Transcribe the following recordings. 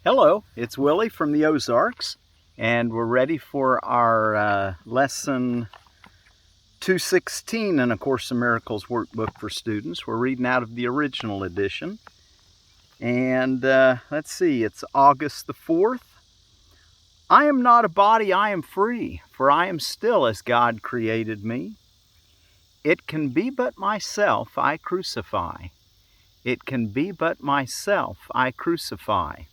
Hello, it's Willie from the Ozarks, and we're ready for our lesson 216 in A Course in Miracles workbook for students. We're reading out of the original edition, and let's see, it's August the 4th. I am not a body, I am free, for I am still as God created me. It can be but myself I crucify. It can be but myself I crucify.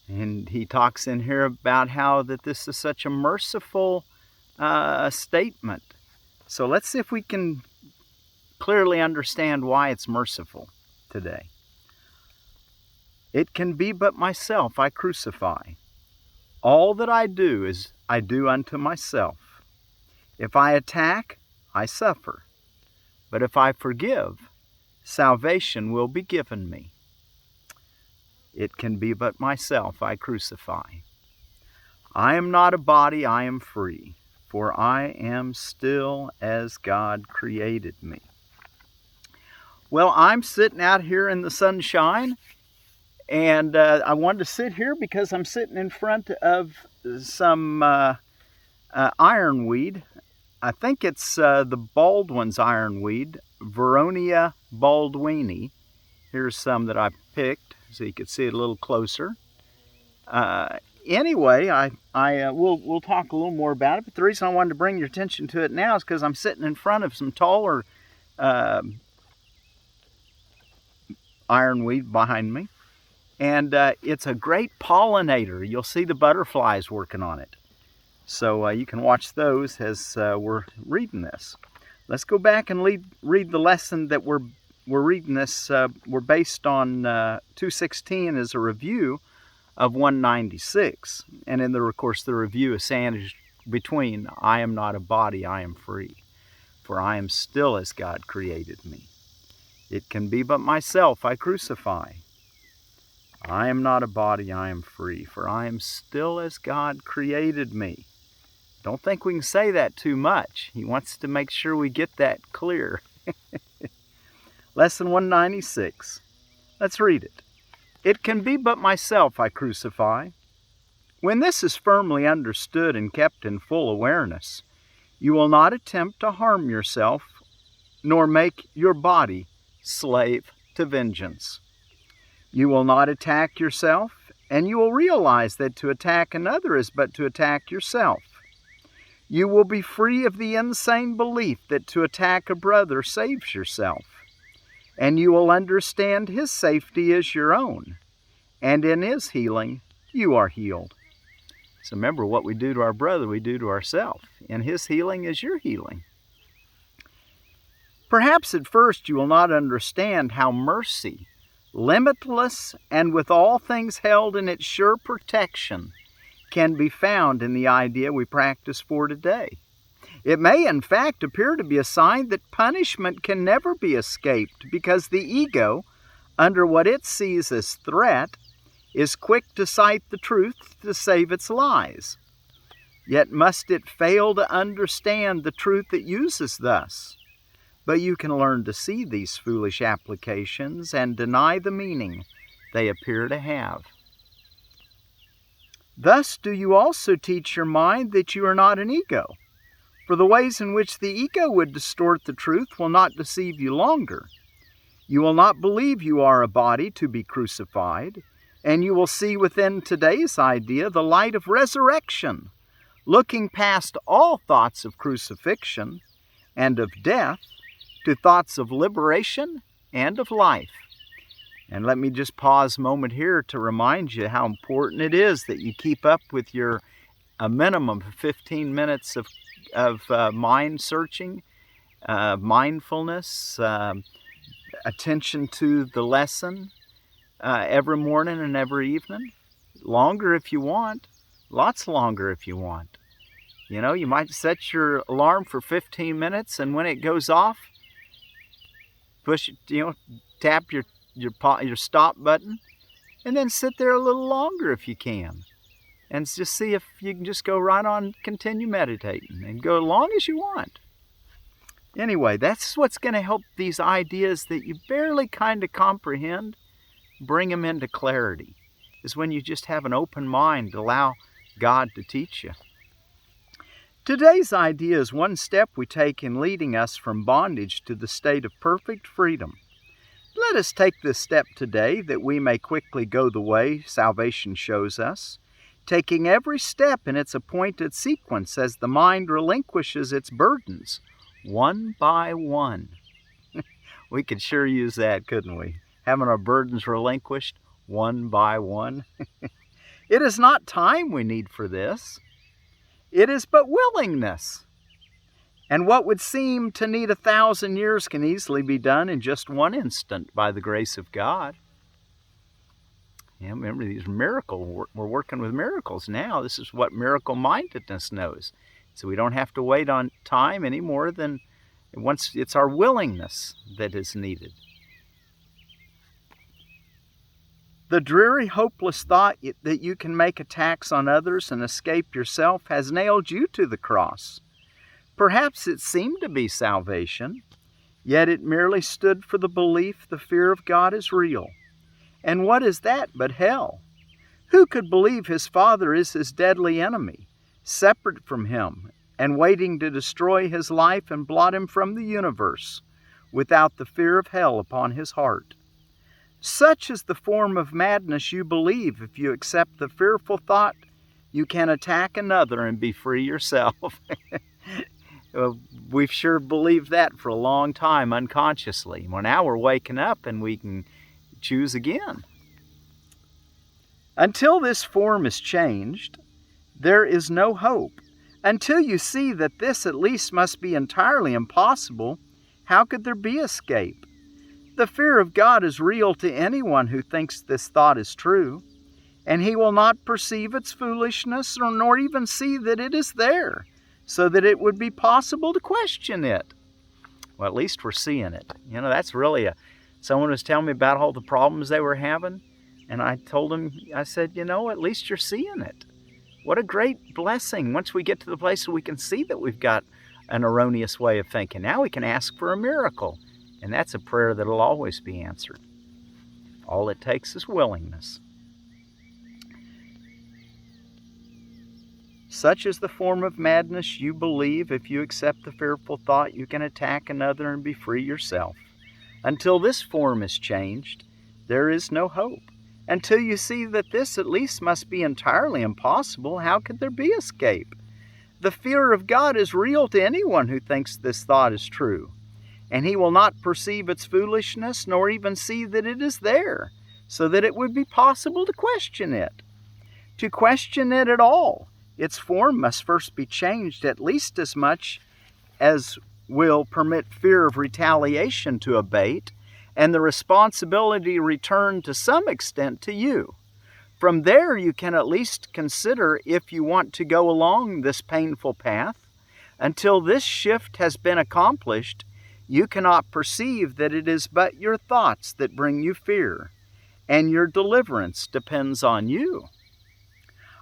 And he talks in here about how that this is such a merciful statement. So let's see if we can clearly understand why it's merciful today. It can be but myself I crucify. All that I do is I do unto myself. If I attack, I suffer. But if I forgive, salvation will be given me. It can be but myself I crucify. I am not a body, I am free, for I am still as God created me. Well, I'm sitting out here in the sunshine, and I wanted to sit here because I'm sitting in front of some ironweed. I think it's the Baldwin's ironweed, Veronia baldwini. Here's some that I picked, so you can see it a little closer. Anyway, we'll talk a little more about it, but the reason I wanted to bring your attention to it now is because I'm sitting in front of some taller ironweed behind me, and it's a great pollinator. You'll see the butterflies working on it. So you can watch those as we're reading this. Let's go back and read the lesson that we're reading this. We're based on 216 as a review of 196. And in of course, the review is sandwiched between, I am not a body, I am free, for I am still as God created me. It can be but myself I crucify. I am not a body, I am free, for I am still as God created me. Don't think we can say that too much. He wants to make sure we get that clear. Lesson 196. Let's read it. It can be but myself I crucify. When this is firmly understood and kept in full awareness, you will not attempt to harm yourself, nor make your body slave to vengeance. You will not attack yourself, and you will realize that to attack another is but to attack yourself. You will be free of the insane belief that to attack a brother saves yourself. And you will understand his safety is your own, and in his healing, you are healed. So remember, what we do to our brother, we do to ourselves, and his healing is your healing. Perhaps at first you will not understand how mercy, limitless and with all things held in its sure protection, can be found in the idea we practice for today. It may, in fact, appear to be a sign that punishment can never be escaped because the ego, under what it sees as threat, is quick to cite the truth to save its lies. Yet must it fail to understand the truth it uses thus. But you can learn to see these foolish applications and deny the meaning they appear to have. Thus do you also teach your mind that you are not an ego. For the ways in which the ego would distort the truth will not deceive you longer. You will not believe you are a body to be crucified, and you will see within today's idea the light of resurrection, looking past all thoughts of crucifixion and of death to thoughts of liberation and of life. And let me just pause a moment here to remind you how important it is that you keep up with a minimum of 15 minutes of mind searching, mindfulness, attention to the lesson every morning and every evening. Longer if you want, lots longer if you want. You know, you might set your alarm for 15 minutes, and when it goes off, push it, tap your stop button, and then sit there a little longer if you can. And just see if you can just go right on, continue meditating, and go as long as you want. Anyway, that's what's going to help these ideas that you barely kind of comprehend bring them into clarity, is when you just have an open mind to allow God to teach you. Today's idea is one step we take in leading us from bondage to the state of perfect freedom. Let us take this step today that we may quickly go the way salvation shows us, taking every step in its appointed sequence as the mind relinquishes its burdens, one by one. We could sure use that, couldn't we? Having our burdens relinquished one by one. It is not time we need for this. It is but willingness. And what would seem to need 1,000 years can easily be done in just one instant by the grace of God. Yeah, remember, these miracles, we're working with miracles now. This is what miracle-mindedness knows. So we don't have to wait on time any more than once it's our willingness that is needed. The dreary, hopeless thought that you can make attacks on others and escape yourself has nailed you to the cross. Perhaps it seemed to be salvation, yet it merely stood for the belief the fear of God is real. And what is that but hell? Who could believe his Father is his deadly enemy, separate from him, and waiting to destroy his life and blot him from the universe, without the fear of hell upon his heart? Such is the form of madness you believe if you accept the fearful thought you can attack another and be free yourself. We've sure believed that for a long time unconsciously. Well, now we're waking up and we can choose again. Until this form is changed, there is no hope. Until you see that this at least must be entirely impossible, how could there be escape? The fear of God is real to anyone who thinks this thought is true, and he will not perceive its foolishness nor even see that it is there, so that it would be possible to question it. Well, at least we're seeing it. You know, that's really someone was telling me about all the problems they were having, and I told him, I said, you know, at least you're seeing it. What a great blessing once we get to the place where we can see that we've got an erroneous way of thinking. Now we can ask for a miracle, and that's a prayer that will always be answered. All it takes is willingness. Such is the form of madness you believe if you accept the fearful thought you can attack another and be free yourself. Until this form is changed, there is no hope. Until you see that this at least must be entirely impossible, how could there be escape? The fear of God is real to anyone who thinks this thought is true, and he will not perceive its foolishness nor even see that it is there, so that it would be possible to question it. To question it at all, its form must first be changed at least as much as will permit fear of retaliation to abate, and the responsibility return to some extent to you. From there, you can at least consider if you want to go along this painful path. Until this shift has been accomplished, you cannot perceive that it is but your thoughts that bring you fear, and your deliverance depends on you.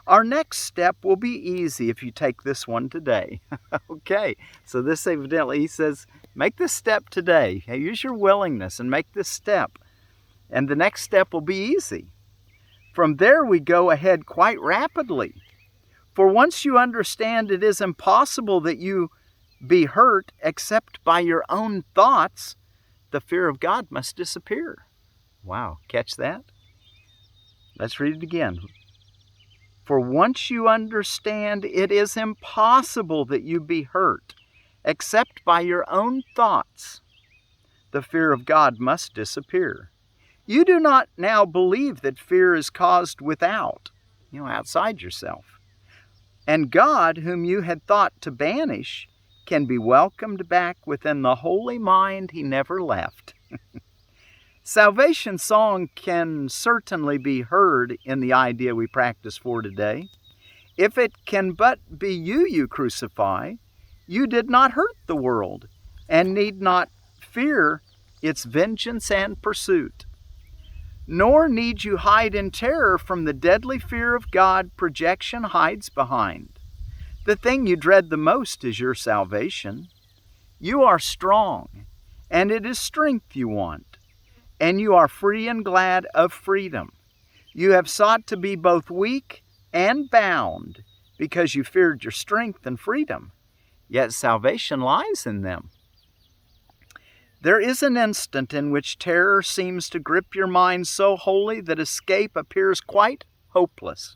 Our next step will be easy if you take this one today. Okay, so this evidently, he says, make this step today. Use your willingness and make this step. And the next step will be easy. From there we go ahead quite rapidly. For once you understand it is impossible that you be hurt except by your own thoughts, the fear of God must disappear. Wow, catch that? Let's read it again. For once you understand it is impossible that you be hurt except by your own thoughts, the fear of God must disappear. You do not now believe that fear is caused without, outside yourself. And God, whom you had thought to banish, can be welcomed back within the holy mind he never left. Salvation song can certainly be heard in the idea we practice for today. If it can but be you crucify, you did not hurt the world, and need not fear its vengeance and pursuit. Nor need you hide in terror from the deadly fear of God projection hides behind. The thing you dread the most is your salvation. You are strong, and it is strength you want. and you are free and glad of freedom. You have sought to be both weak and bound, because you feared your strength and freedom, yet salvation lies in them. There is an instant in which terror seems to grip your mind so wholly that escape appears quite hopeless.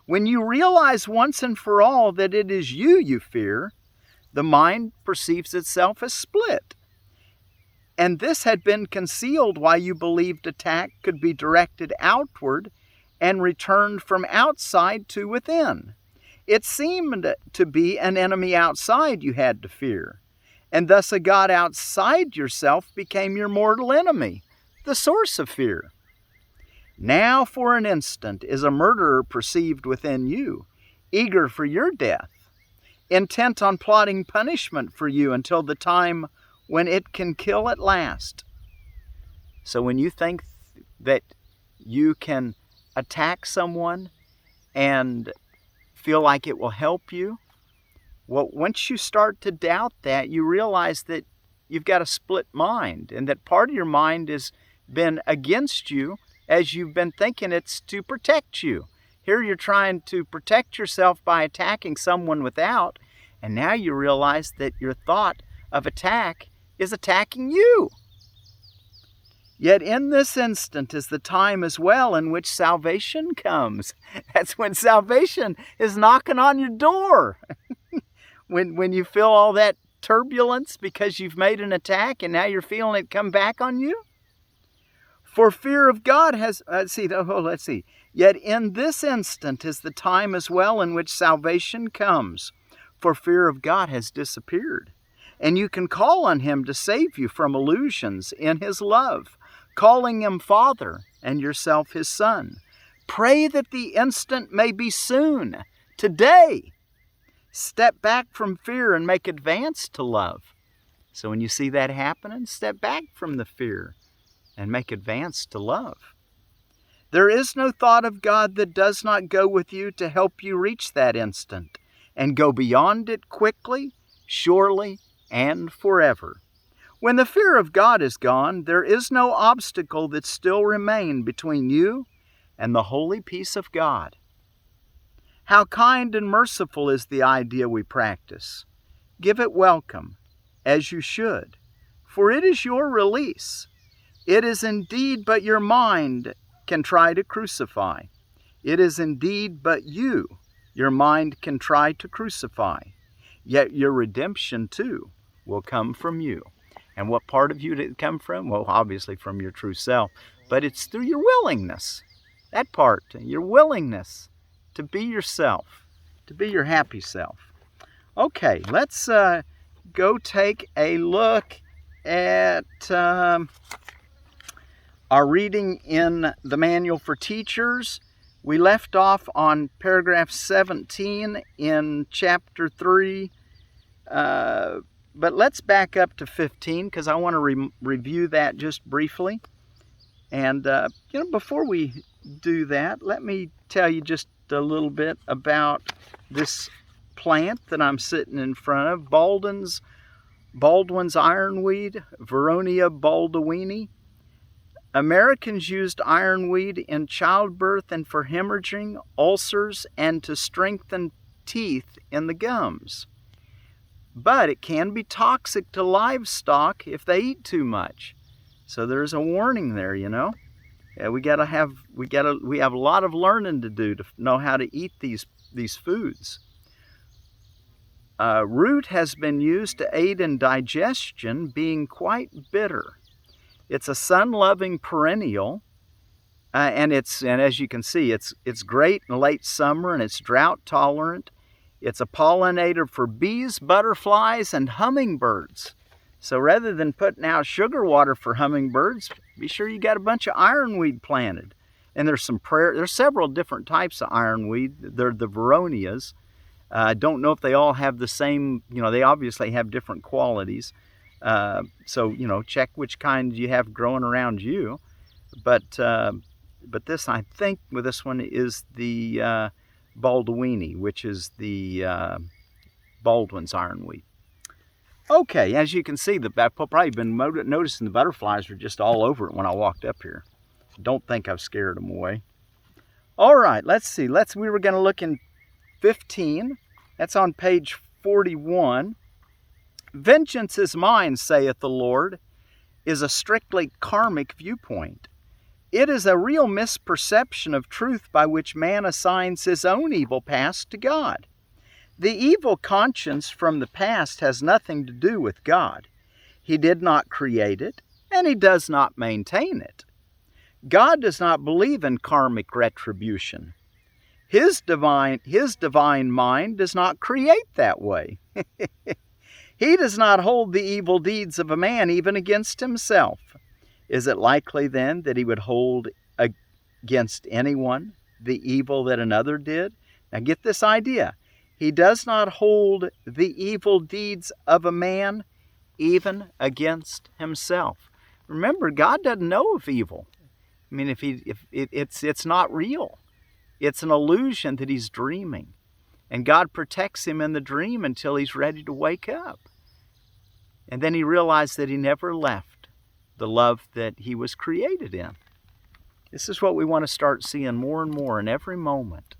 When you realize once and for all that it is you fear, the mind perceives itself as split. And this had been concealed while you believed attack could be directed outward and returned from outside to within. It seemed to be an enemy outside you had to fear, and thus a God outside yourself became your mortal enemy, the source of fear. Now for an instant is a murderer perceived within you, eager for your death, intent on plotting punishment for you until the time when it can kill at last. So when you think that you can attack someone and feel like it will help you, well, once you start to doubt that, you realize that you've got a split mind, and that part of your mind has been against you as you've been thinking it's to protect you. Here you're trying to protect yourself by attacking someone without, and now you realize that your thought of attack is attacking you. Yet in this instant is the time as well in which salvation comes. That's when salvation is knocking on your door. When you feel all that turbulence because you've made an attack and now you're feeling it come back on you. For fear of God has, Yet in this instant is the time as well in which salvation comes. For fear of God has disappeared. And you can call on Him to save you from illusions in His love, calling Him Father and yourself His Son. Pray that the instant may be soon, today. Step back from fear and make advance to love. So when you see that happening, step back from the fear and make advance to love. There is no thought of God that does not go with you to help you reach that instant and go beyond it quickly, surely, and forever. When the fear of God is gone, there is no obstacle that still remain between you and the holy peace of God. How kind and merciful is the idea we practice. Give it welcome, as you should, for it is your release. It is indeed but your mind can try to crucify. It is indeed but you, your mind can try to crucify. Yet your redemption, too, will come from you. And what part of you did it come from? Well, obviously from your true self. But it's through your willingness. That part, your willingness to be yourself, to be your happy self. Okay, let's go take a look at our reading in the Manual for Teachers. We left off on paragraph 17 in chapter 3. But let's back up to 15 because I want to review that just briefly. And, before we do that, let me tell you just a little bit about this plant that I'm sitting in front of, Baldwin's ironweed, Veronia baldwini. Americans used ironweed in childbirth and for hemorrhaging, ulcers, and to strengthen teeth in the gums. But it can be toxic to livestock if they eat too much. So there's a warning there, Yeah, we have a lot of learning to do to know how to eat these foods. Root has been used to aid in digestion, being quite bitter. It's a sun-loving perennial, and as you can see, it's great in late summer and it's drought tolerant. It's a pollinator for bees, butterflies, and hummingbirds. So rather than putting out sugar water for hummingbirds, be sure you got a bunch of ironweed planted. And there's several different types of ironweed. They're the Veronias. I don't know if they all have the same, they obviously have different qualities. So, check which kind you have growing around you. But this, I think, with this one is the Baldwini, which is the Baldwin's ironweed. Okay, as you can see, I've probably been noticing the butterflies are just all over it when I walked up here. Don't think I've scared them away. All right, let's see. We were going to look in 15. That's on page 41. Vengeance is mine, saith the Lord, is a strictly karmic viewpoint. It is a real misperception of truth by which man assigns his own evil past to God. The evil conscience from the past has nothing to do with God. He did not create it, and He does not maintain it. God does not believe in karmic retribution. His divine mind does not create that way. He does not hold the evil deeds of a man even against himself. Is it likely then that He would hold against anyone the evil that another did? Now get this idea. He does not hold the evil deeds of a man even against himself. Remember, God doesn't know of evil. I mean, it's not real. It's an illusion that he's dreaming. And God protects him in the dream until he's ready to wake up. And then he realized that he never left the love that he was created in. This is what we want to start seeing more and more in every moment.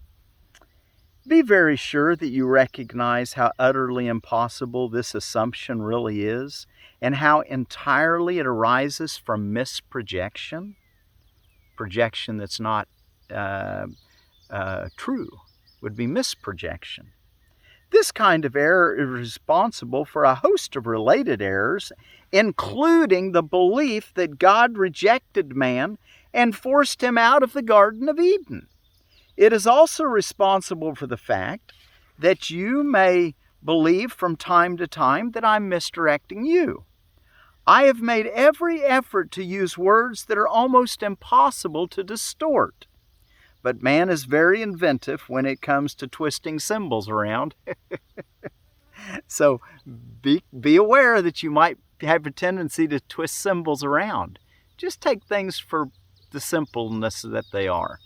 Be very sure that you recognize how utterly impossible this assumption really is, and how entirely it arises from misprojection. Projection that's not true would be misprojection. This kind of error is responsible for a host of related errors, including the belief that God rejected man and forced him out of the Garden of Eden. It is also responsible for the fact that you may believe from time to time that I'm misdirecting you. I have made every effort to use words that are almost impossible to distort. But man is very inventive when it comes to twisting symbols around. So be aware that you might have a tendency to twist symbols around. Just take things for the simpleness that they are.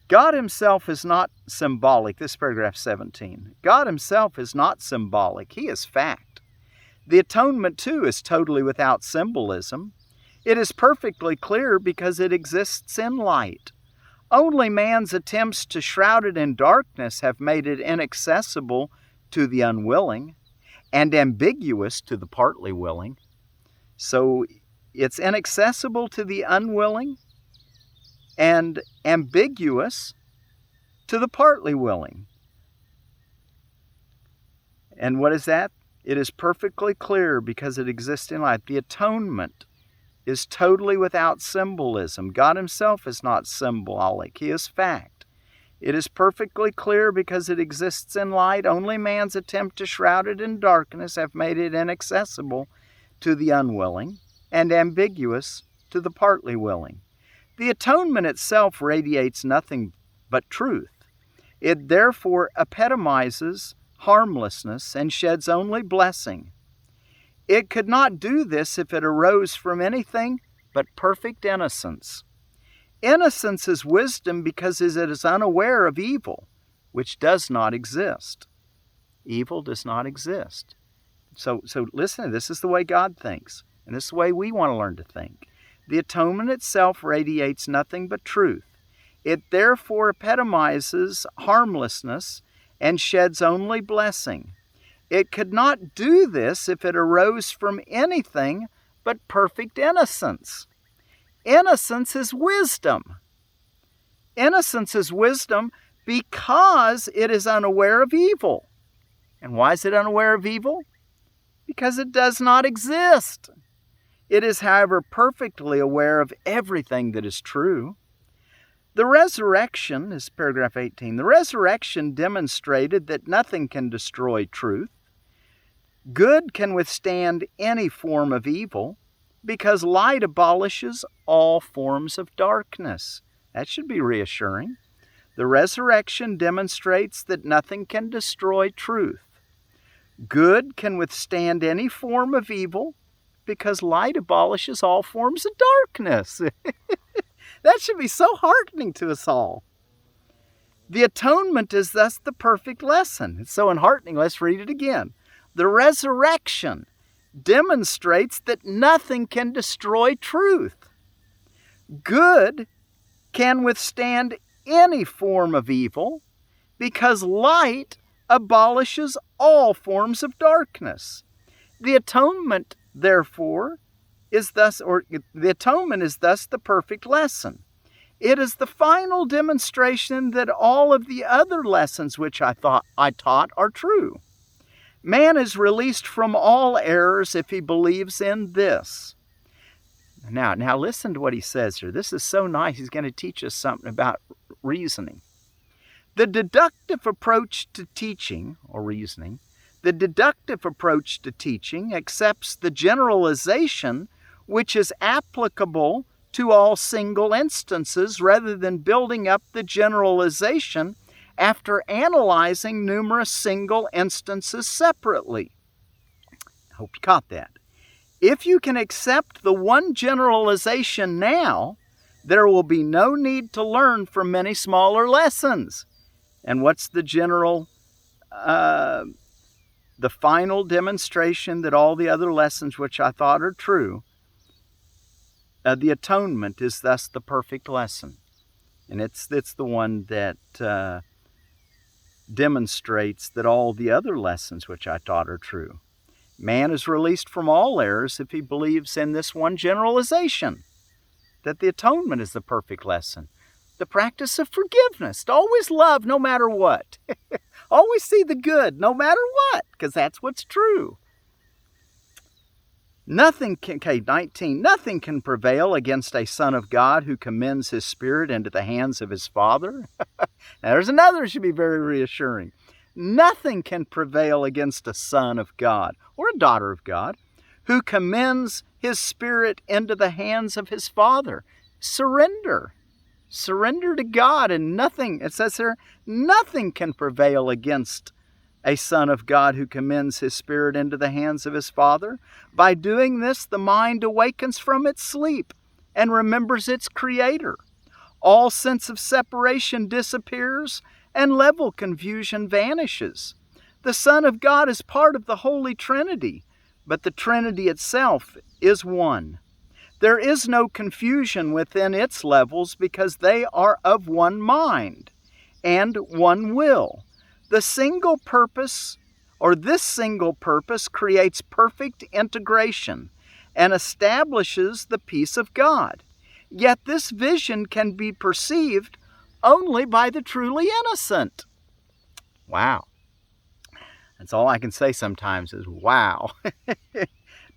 God himself is not symbolic. This is paragraph 17. God himself is not symbolic. He is fact. The atonement, too, is totally without symbolism. It is perfectly clear because it exists in light. Only man's attempts to shroud it in darkness have made it inaccessible to the unwilling and ambiguous to the partly willing. So it's inaccessible to the unwilling and ambiguous to the partly willing. And what is that? It is perfectly clear because it exists in light. The atonement is totally without symbolism. God himself is not symbolic. He is fact. It is perfectly clear because it exists in light. Only man's attempt to shroud it in darkness have made it inaccessible to the unwilling and ambiguous to the partly willing. The atonement itself radiates nothing but truth. It therefore epitomizes harmlessness and sheds only blessing. It could not do this if it arose from anything but perfect innocence. Innocence is wisdom because it is unaware of evil, which does not exist. Evil does not exist. So listen, this is the way God thinks, and this is the way we want to learn to think. The atonement itself radiates nothing but truth. It therefore epitomizes harmlessness and sheds only blessing. It could not do this if it arose from anything but perfect innocence. Innocence is wisdom. Innocence is wisdom because it is unaware of evil. And why is it unaware of evil? Because it does not exist. It is, however, perfectly aware of everything that is true. The resurrection, is paragraph 18, the resurrection demonstrated that nothing can destroy truth. Good can withstand any form of evil because light abolishes all forms of darkness. That should be reassuring. The resurrection demonstrates that nothing can destroy truth. Good can withstand any form of evil because light abolishes all forms of darkness. That should be so heartening to us all. The atonement is thus the perfect lesson. It's so enheartening. Let's read it again. The resurrection demonstrates that nothing can destroy truth. Good can withstand any form of evil because light abolishes all forms of darkness. The atonement, therefore, is thus the perfect lesson. It is the final demonstration that all of the other lessons which I taught are true. Man is released from all errors if he believes in this. Now listen to what he says here. This is so nice. He's going to teach us something about reasoning. The deductive approach to teaching, or reasoning, accepts the generalization which is applicable to all single instances rather than building up the generalization after analyzing numerous single instances separately. I hope you caught that. If you can accept the one generalization now, there will be no need to learn from many smaller lessons. And what's the final demonstration that all the other lessons which I thought are true? The atonement is thus the perfect lesson. And it's the one that demonstrates that all the other lessons which I taught are true. Man is released from all errors if he believes in this one generalization, that the atonement is the perfect lesson. The practice of forgiveness, to always love no matter what. Always see the good no matter what, because that's what's true. Nothing can prevail against a son of God who commends his spirit into the hands of his Father. Now there's another that should be very reassuring. Nothing can prevail against a son of God or a daughter of God who commends his spirit into the hands of his Father. Surrender. Surrender to God, and nothing, it says here, nothing can prevail against a son of God who commends his spirit into the hands of his Father. By doing this, the mind awakens from its sleep and remembers its Creator. All sense of separation disappears and level confusion vanishes. The Son of God is part of the Holy Trinity, but the Trinity itself is one. There is no confusion within its levels because they are of one mind and one will. This single purpose creates perfect integration and establishes the peace of God. Yet this vision can be perceived only by the truly innocent. Wow. That's all I can say sometimes is wow.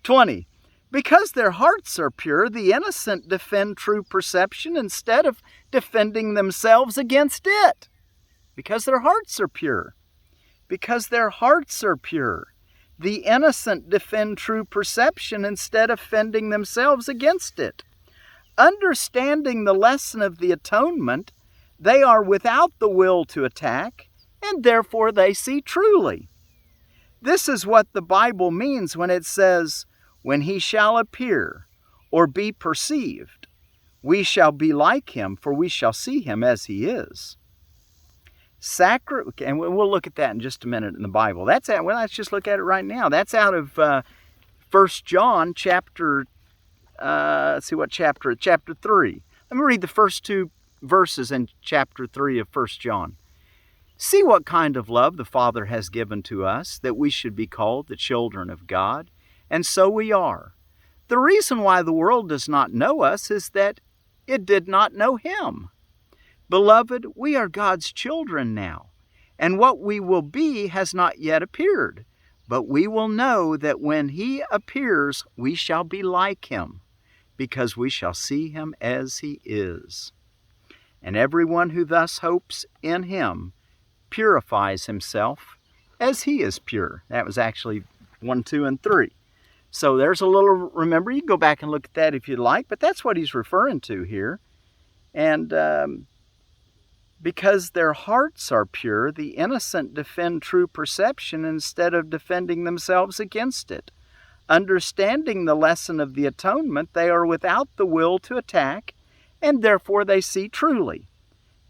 20. Because their hearts are pure, the innocent defend true perception instead of defending themselves against it. Because their hearts are pure. Because their hearts are pure, the innocent defend true perception instead of defending themselves against it. Understanding the lesson of the atonement, they are without the will to attack, and therefore they see truly. This is what the Bible means when it says, when he shall appear or be perceived, we shall be like him, for we shall see him as he is. And we'll look at that in just a minute in the Bible. Let's just look at it right now. That's out of 1 John chapter, chapter 3. Let me read the first two verses in chapter 3 of 1 John. See what kind of love the Father has given to us, that we should be called the children of God, and so we are. The reason why the world does not know us is that it did not know him. Beloved, we are God's children now, and what we will be has not yet appeared. But we will know that when he appears, we shall be like him, because we shall see him as he is. And everyone who thus hopes in him purifies himself as he is pure. That was actually 1, 2, and 3. So there's a little, remember, you can go back and look at that if you'd like, but that's what he's referring to here. And because their hearts are pure, the innocent defend true perception instead of defending themselves against it. Understanding the lesson of the atonement, they are without the will to attack, and therefore they see truly.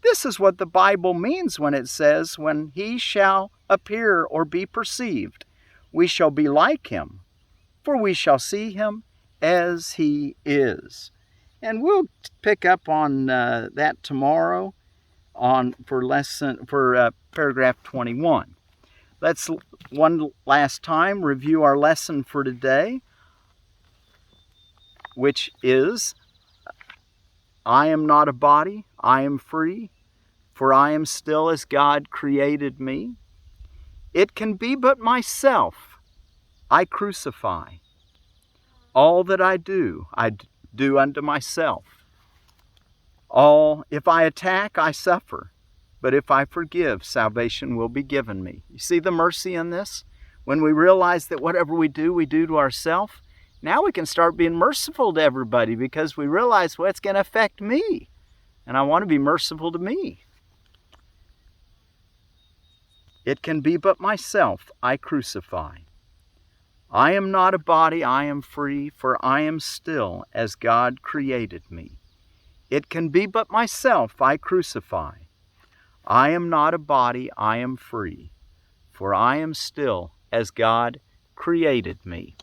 This is what the Bible means when it says, when he shall appear or be perceived, we shall be like him, for we shall see him as he is. And we'll pick up on that tomorrow for paragraph 21. Let's one last time review our lesson for today, which is, I am not a body, I am free, for I am still as God created me. It can be but myself I crucify. All that I do unto myself. If I attack, I suffer. But if I forgive, salvation will be given me. You see the mercy in this? When we realize that whatever we do to ourselves, now we can start being merciful to everybody because we realize, well, it's going to affect me. And I want to be merciful to me. It can be but myself I crucify. I am not a body, I am free, for I am still as God created me. It can be but myself I crucify. I am not a body, I am free, for I am still as God created me.